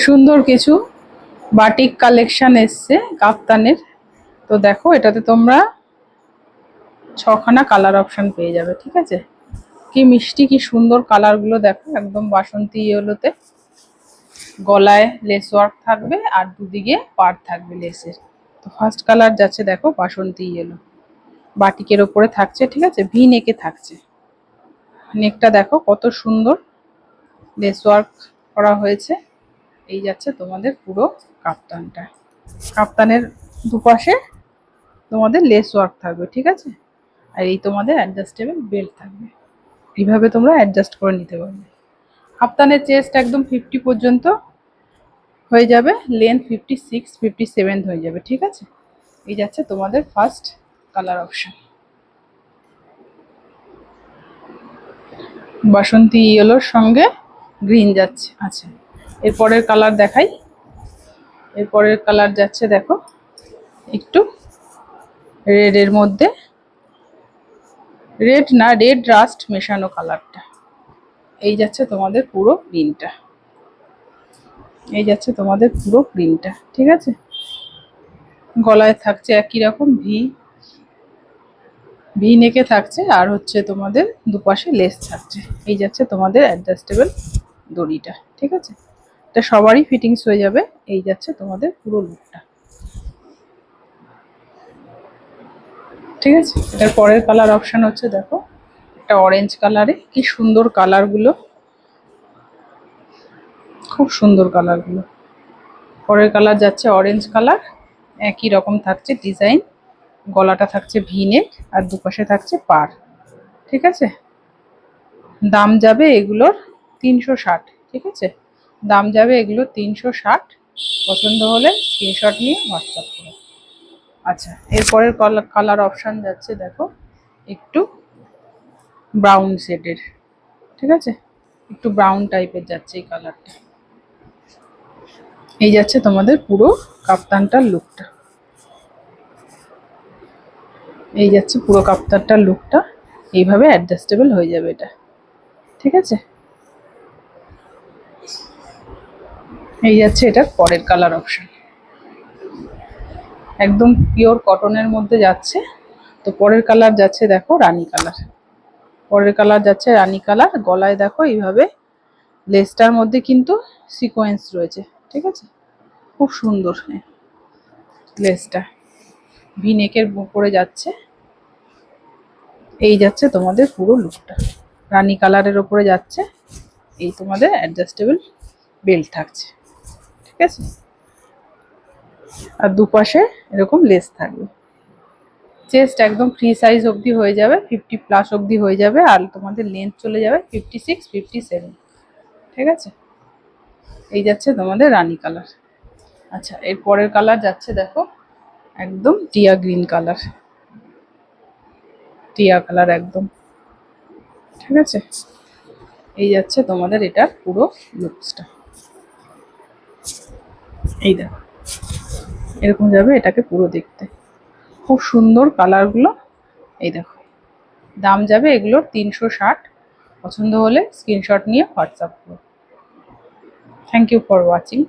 সুন্দর কিছু batik collection এসছে কাপ্তানের। তো দেখো এটাতে তোমরা 6খানা কালার অপশন পেয়ে যাবে। ঠিক আছে, কি মিষ্টি কি সুন্দর কালার গুলো দেখো, একদম বাসন্তী ইয়েলোতে। গলায় লেস ওয়ার্ক থাকবে আর দুদিকে পাড় থাকবে লেসের। তো ফার্স্ট কালার যাচ্ছে দেখো বাসন্তী ইয়েলো, বাটিকের ওপরে থাকছে। ঠিক আছে, ভি নেকে থাকছে। নেকটা দেখো কত সুন্দর লেস ওয়ার্ক করা হয়েছে। এই যাচ্ছে তোমাদের পুরো কাপ্তানটা। কাপ্তানের দুপাশে তোমাদের লেস ওয়ার্ক থাকবে। ঠিক আছে, আর এই তোমাদের অ্যাডজাস্টেবল বেল্ট থাকবে। এইভাবে তোমরা অ্যাডজাস্ট করে নিতে পারবে। কাপ্তানের চেস্ট একদম 50 পর্যন্ত হয়ে যাবে, লেন্থ 56 57 হয়ে যাবে। ঠিক আছে, এই যাচ্ছে তোমাদের ফার্স্ট কালার অপশন, বাসন্তী ইয়েলোর সঙ্গে গ্রিন যাচ্ছে। আচ্ছা, এরপরের কালার দেখাই। এরপরের কালার যাচ্ছে দেখো একটু রেডের মধ্যে, রেড না রেড রাস্ট মেশানো কালারটা। এই যাচ্ছে তোমাদের পুরো গ্রিনটা, এই যাচ্ছে তোমাদের পুরো গ্রিনটা। ঠিক আছে, গলায় থাকছে একই রকম ভি ভি নেকে থাকছে, আর হচ্ছে তোমাদের দুপাশে লেস থাকছে। এই যাচ্ছে তোমাদের অ্যাডজাস্টেবল দড়িটা। ঠিক আছে, এটা সবারই ফিটিংস হয়ে যাবে। এই যাচ্ছে তোমাদের পুরো লুকটা। ঠিক আছে, এটার পরের কালার অপশন হচ্ছে দেখো একটা অরেঞ্জ কালারে, কি সুন্দর কালারগুলো, খুব সুন্দর কালারগুলো। পরের কালার যাচ্ছে অরেঞ্জ কালার, একই রকম থাকছে ডিজাইন। গলাটা থাকছে ভি নেক আর দুপাশে থাকছে পাড়। ঠিক আছে, দাম যাবে এগুলোর 360। ঠিক আছে, দাম যাবে এগুলোর 360। পছন্দ হলে স্ক্রিনশট নিয়ে হোয়াটসঅ্যাপ করো। আচ্ছা, এরপরের কালার অপশান যাচ্ছে দেখো একটু ব্রাউন শেডের। ঠিক আছে, একটু ব্রাউন টাইপের যাচ্ছে এই কালারটা। এই যাচ্ছে তোমাদের পুরো কাপ্তানটার লুকটা। এই যাচ্ছে পুরো কাপ্তানটার লুকটা। এইভাবে অ্যাডজাস্টেবল হয়ে যাবে এটা। ঠিক আছে, এই যাচ্ছে এটার পরের কালার অপশন, একদম পিওর কটনের মধ্যে যাচ্ছে। তো পরের কালার যাচ্ছে দেখো রানী কালার। পরের কালার যাচ্ছে রানী কালার। গলায় দেখো এইভাবে লেসটার মধ্যে কিন্তু সিকোয়েন্স রয়েছে। ঠিক আছে, খুব সুন্দর লেসটা, ভি নেকের উপরে যাচ্ছে। এই যাচ্ছে তোমাদের পুরো লুকটা, রানী কালারের ওপরে যাচ্ছে। এই তোমাদের অ্যাডজাস্টেবল বেল্ট থাকছে। ঠিক আছে, আর দুপাশে এরকম লেস থাকবে। চেস্ট একদম ফ্রি সাইজ অবধি হয়ে যাবে, 50+ অবধি হয়ে যাবে, আর তোমাদের লেন্থ চলে যাবে 56 57। ঠিক আছে, এই যাচ্ছে তোমাদের রানী কালার। আচ্ছা, এর পরের কালার যাচ্ছে দেখো একদম টিয়া গ্রিন কালার, টিয়া কালার একদম। ঠিক আছে, এই যাচ্ছে তোমাদের এটার পুরো লুকসটা। এই দেখো এরকম যাবে এটাকে পুরো দেখতে, খুব সুন্দর কালারগুলো। এই দেখো, দাম যাবে এগুলোর 360। পছন্দ হলে স্ক্রিনশট নিয়ে হোয়াটসঅ্যাপ করো। Thank you for watching.